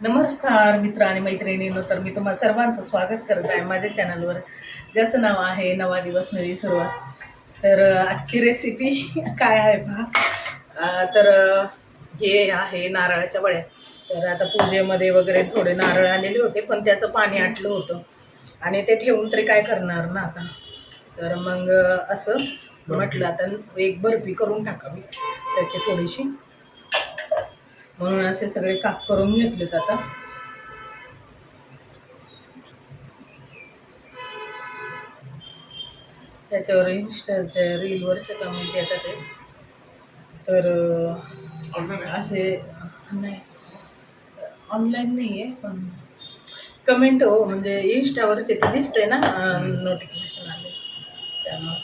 नमस्कार मित्र आणि मैत्रिणींनो, तर मी तुम्हा सर्वांचं स्वागत करत आहे माझ्या चॅनलवर, ज्याचं नाव आहे नवा दिवस नवी सुरुवात. तर आजची रेसिपी काय आहे पहा. हे आहे नारळाच्या वड्या. तर आता पूजेमध्ये वगैरे थोडे नारळ आलेले होते, पण त्याचं पाणी आटलं होतं आणि ते ठेवून तरी काय करणार ना आता. तर मग असं म्हटलं आता एक बर्फी करून टाकावी त्याची थोडीशी, म्हणून असे सगळे काप करून घेतलेत. आता त्याच्यावर इंस्टाच्या रीलवरचे कमेंट येतात ते. तर असे नाही, ऑनलाईन नाही आहे पण कमेंट हो, म्हणजे इंस्टावरचे ते दिसतंय ना, नोटिफिकेशन आले त्यामुळं.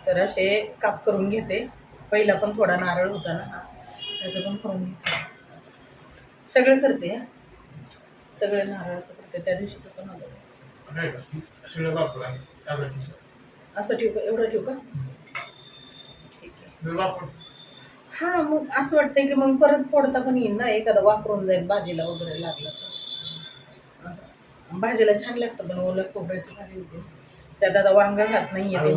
तर असे काप करून घेते. पहिला पण थोडा नारळ होता ना, त्याचं पण करून घेते. सगळं करते, सगळे नारळाचं करते. त्या दिवशी कसं नव्हतं असं ठेवू का, एवढं ठेवू का? ठीक आहे. हां, मग असं वाटतंय की मग परत फोडता पण येईल ना, एखादा वापरून जाईल भाजीला वगैरे लागलं तर. भाजीला छान लागतं, पण ओलं खोबऱ्याची भाजी होते. त्यात आता वांग खात नाही आहे.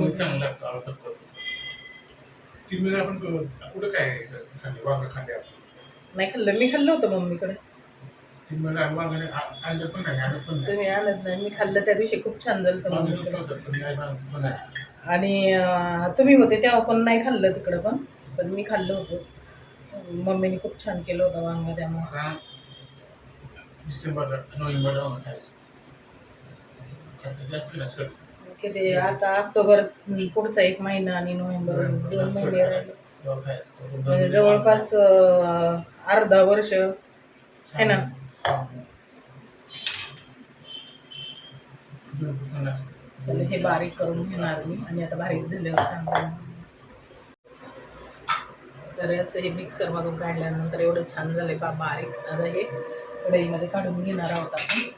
नाही खाल्लं, मी खाल्लं होतं मम्मीकडे. तुम्ही आणत नाही, मी खाल्लं त्या दिवशी, खूप छान झालं होतं. आणि तुम्ही होते तेव्हा पण नाही खाल्लं तिकडं, पण मी खाल्लं होतं. मम्मीने खूप छान केलं होतं वांग, त्यामुळे किती आता ऑक्टोबर पुढचा 1 महिना आणि नोव्हेंबर 2 महिने राहिले, म्हणजे जवळपास अर्धा वर्ष आहे ना. चला, हे बारीक करून घेणार मी आणि आता बारीक झाल्यावर सांगणार. तर असं हे मिक्सरमधून काढल्यानंतर एवढं छान झालंय बारीक. आता हे कढईमध्ये काढून घेणार आहोत आपण.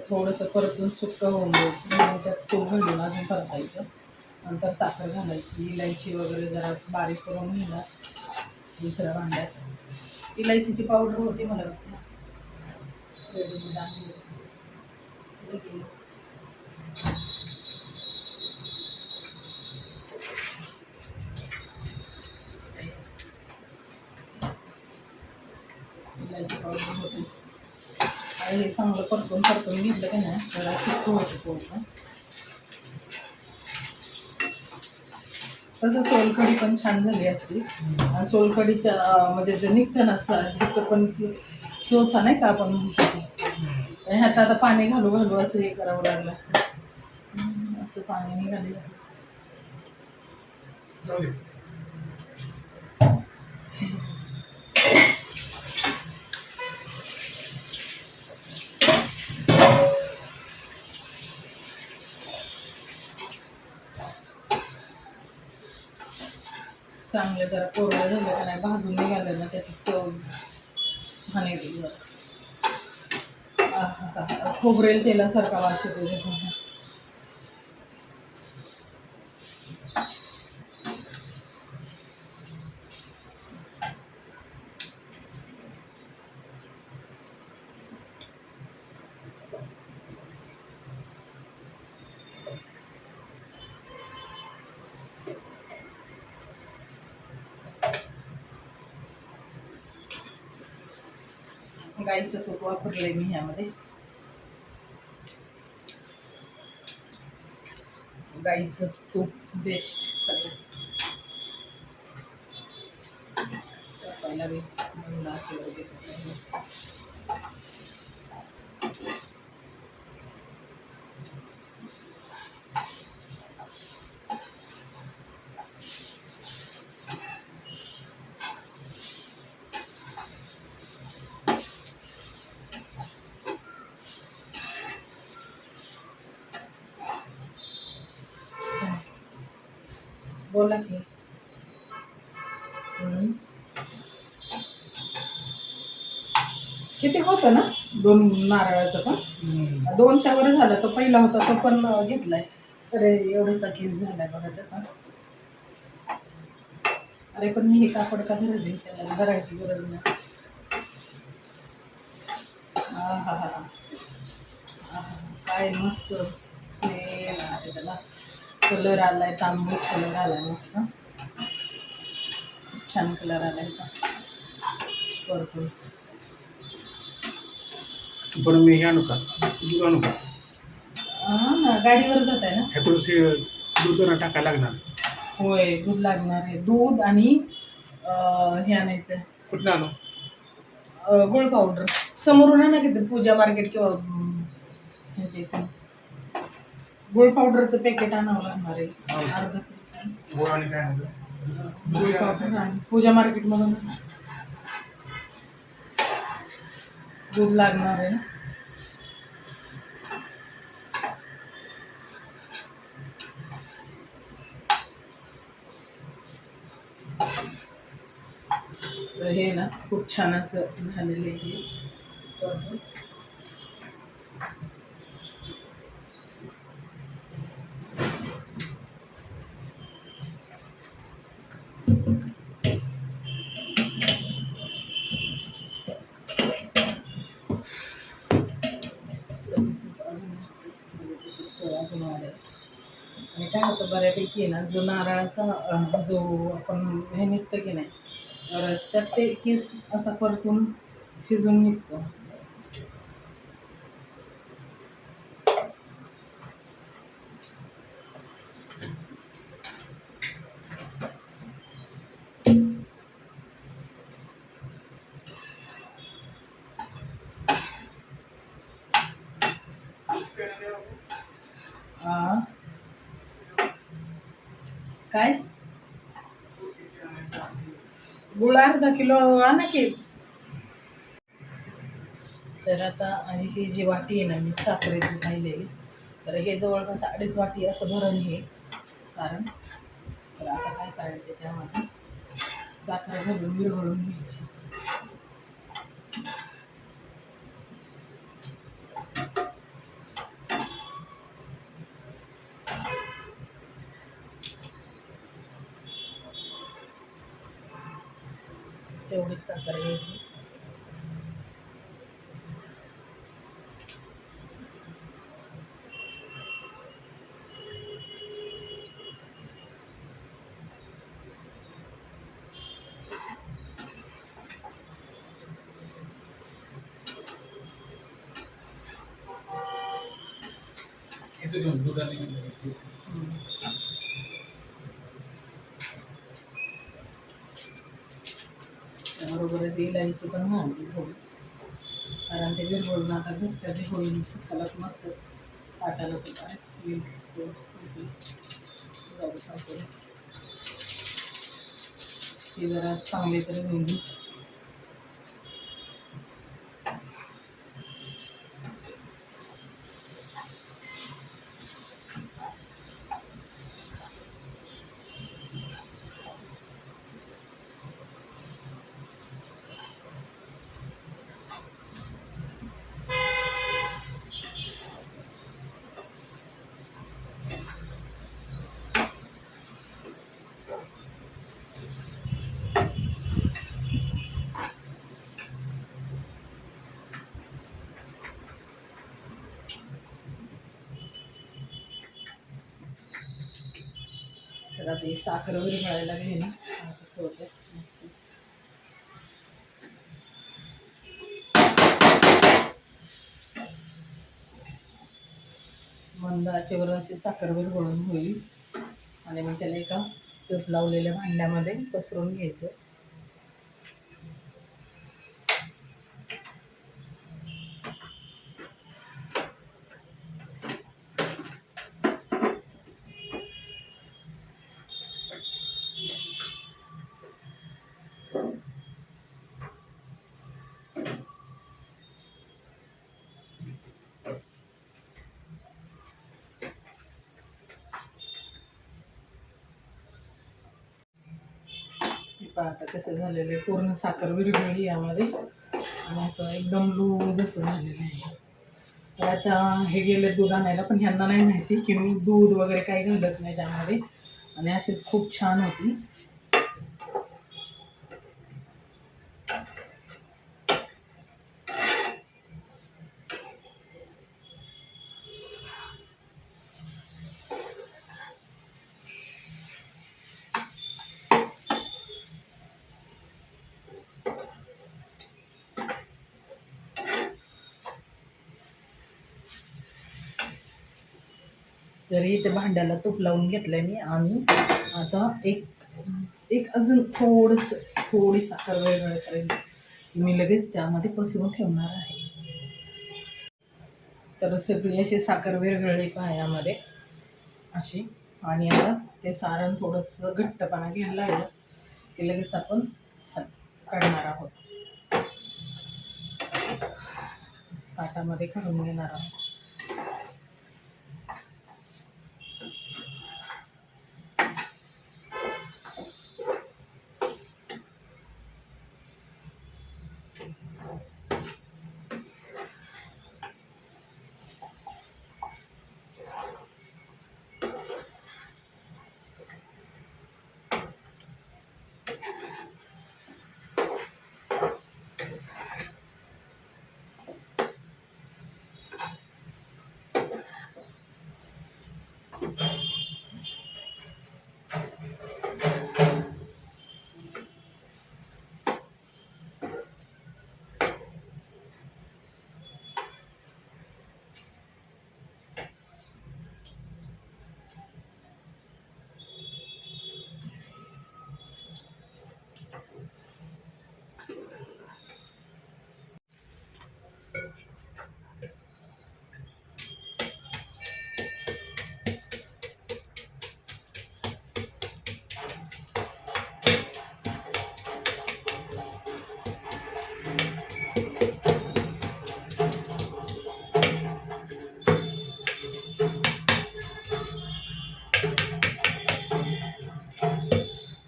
थोडंसं परतून सुक्कं होऊन द्यायचं, त्यात तूप घालून अजून परतायचं. नंतर साखर घालायची, इलायची वगैरे जरा बारीक करून घेणार दुसऱ्या भांड्यात. इलायचीची पावडर होती मला रेडीमेड आणली. इलायची पावडर होती आणि हे चांगलं परतून घेतलं की नाही, त्याला सुक्कं होतं पूर्ण. तसं सोलकढी पण छान झाली असती. आणि सोलकढीच्या म्हणजे जे निघतं नसतं त्याचं पण चोथा नाही का आपण म्हणतो, ह्यात आता पाणी घालू घालू असं हे करावं लागलं असतं. असं पाणी निघाले. चांगलं जरा कोरडं झालं का नाही, भाजून निघालं ना, त्याची चव छान येते. खोबरेल तेलासारखा वास येतो. गाईचं तूप वापरलंय मी ह्यामध्ये. गाईचं तूप बेस्ट सगळं. पहिला बोला की. हम्म. किती होतं ना 2 नारळाचं पण. 2च्या वर झालं. तो पहिला होता तो पण घेतलाय. अरे एवढासा केस झालाय बघा त्याचा. अरे पण मी हे कापड का धरत आहे त्याला धरायची गरज नाही. हा हा हा हा. काय मस्त स्मेल आहे त्याला. कलर आलाय तांबूस कलर आलाय मस्त. छान कलर आलाय का भरपूर. पण मी हे आणू का दूध आणू का हा गाडीवर जात आहे ना. ह्यातून दूध ना टाकायला लागणार. होय दूध लागणार आहे. दूध आणि हे आणायचं कुठलं आणू गुळ पावडर. समोरून आहे ना किती पूजा मार्केट किंवा ह्याच्या इथून गुळ पावडरचं पॅकेट आणावं लागणार आहे. अर्धा किलो गोड आणि काय आणू गुळ पावडर आणि पूजा मार्केटमधून दूध लागणार आहे ना. तर हे ना खूप छान असं झालेलं आहे. अजून वाढेल. आणि काय होतं बऱ्यापैकी आहे ना जो नारळाचा जो आपण हे निघतं की नाही रस्त्यात ते किस असा परतून शिजून निघतो. आ, काय गुळ अर्धा किलो आणा की. तर आता माझी ही जी वाटी आहे ना मी साखरेची पाहिलेली तर हे जवळपास 2.5 वाटी असं भरण हे सारण. तर आता काय करायचं त्यामध्ये साखर घालून विरघळून घ्यायची. तेवढीच साखर घ्यायची. दूध आणि त्याबरोबरच इलायची पण घालली थोडी. कारण ते विरघळून आता घट्ट होईल त्याला मस्त ताटाला तर काय ती जरा चांगली तरी होईल. तर आता ही साखर विरघळायला लागली ना कसं होतं मस्त. मंद आचेवर अशी साखर विरघळून होईल आणि मग त्याला एका तूप लावलेल्या भांड्यामध्ये पसरून घ्यायचं. पहा आता कसं झालेलं आहे, पूर्ण साखर विरघळली यामध्ये आणि असं एकदम लूज असं झालेलं आहे. तर आता हे गेले दूध आणायला, पण ह्यांना नाही माहिती की मी दूध वगैरे काही घालत नाही त्यामध्ये, आणि अशीच खूप छान होती. तरी इथे भांड्याला तूप लावून घेतलंय मी, आणि आता एक अजून थोडी साखर वेगळं करेल, मी लगेच त्यामध्ये पसरून ठेवणार आहे. तर सगळी अशी साखर विरघळली पहा यामध्ये अशी, आणि आता ते सारण थोडंसं घट्टपणा घ्यायला लागलं की लगेच आपण काढणार आहोत, ताटामध्ये काढून घेणार आहोत.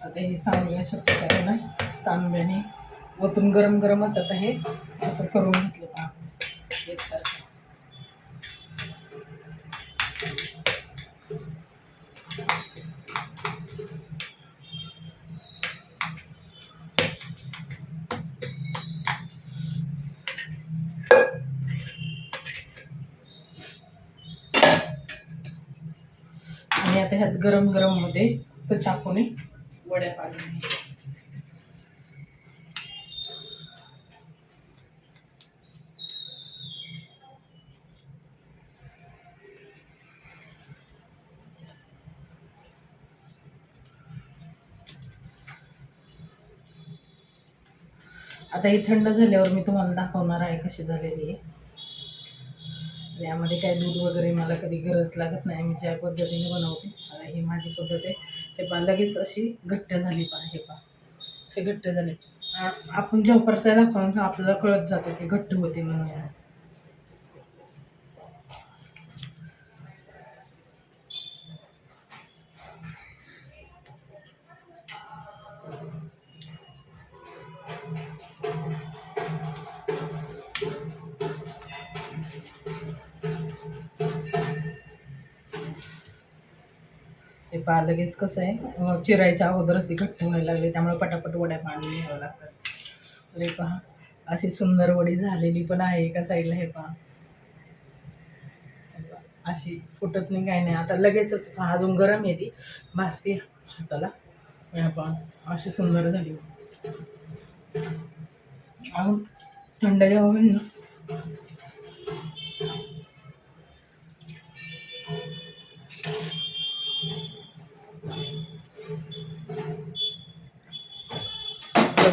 आता हे चांगले अशा प्रकारे ना तांब्याने ओतून गरम गरमच आता हे असं करून घेतलं का एकसारखं. आणि आता ह्यात गरम गरम मध्ये तर चाकूने वड्या पाडून आता ही थंड झाल्यावर मी तुम्हाला दाखवणार आहे कशी झालेली आहे. यामध्ये काय दूध वगैरे मला कधी गरज लागत नाही, मी ज्या पद्धतीने बनवते. आता ही माझी पद्धत आहे. हे पहा लगेच अशी घट्ट झाली पहा, हे पहा असे घट्ट झाले. आपण जेव्हा परतायला दाखवून आपल्याला कळत जातं की घट्ट होते म्हणून. हे पहा लगेच कसं आहे, चिरायच्या अगोदरच ती घट्ट व्हायला लागली, त्यामुळे पटापट वड्या पाणी घ्यावं लागतात. तर हे पहा अशी सुंदर वडी झालेली पण आहे एका साईडला. हे पहा अशी फुटत नाही काही नाही. आता लगेचच पहा अजून गरम येते भाजते हाताला. हे पहा अशी सुंदर झाली. अजून थंड जेव्हा होईल ना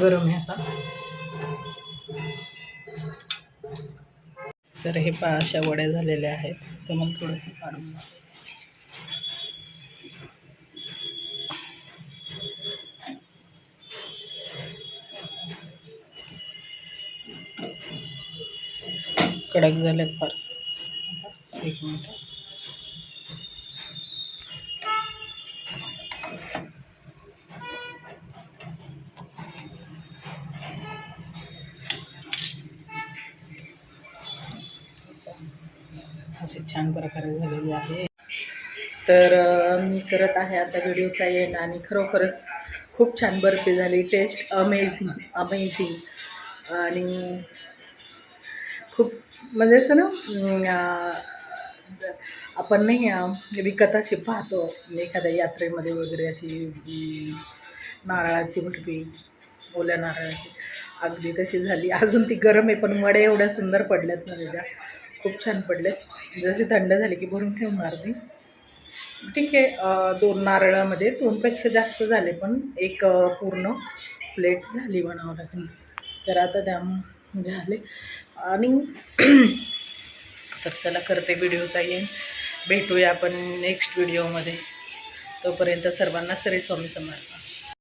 गरम आहे आता. तर हे पहा अशा वड्या झालेल्या आहेत. तर मग थोडंसं काढून कडक झाल्यात फार. एक मिनिट. अशी छान प्रकारे झालेली आहे. तर मी करत आहे आता व्हिडिओचा एंड आणि खरोखरच खूप छान बर्फी झाली. टेस्ट अमेझिंग आणि खूप म्हणजे असं ना आपण नाही विकत अशी पाहतो एखाद्या यात्रेमध्ये वगैरे अशी नारळाची बर्फी, ओल्या नारळाची, अगदी तशी झाली. अजून ती गरम आहे पण वडे एवढ्या सुंदर पडल्यात ना त्याच्या, खूप छान पडलेत. जसे थंड झाले की भरून ठेवणार मी. ठीक आहे, 2 नारळामध्ये 2पेक्षा जास्त झाले पण एक पूर्ण प्लेट झाली म्हणावं लागेल. तर आता त्या झाले आणि तर चला करते व्हिडिओचा एंड. भेटूया आपण नेक्स्ट व्हिडिओमध्ये. तोपर्यंत सर्वांना श्री स्वामी समर्थ.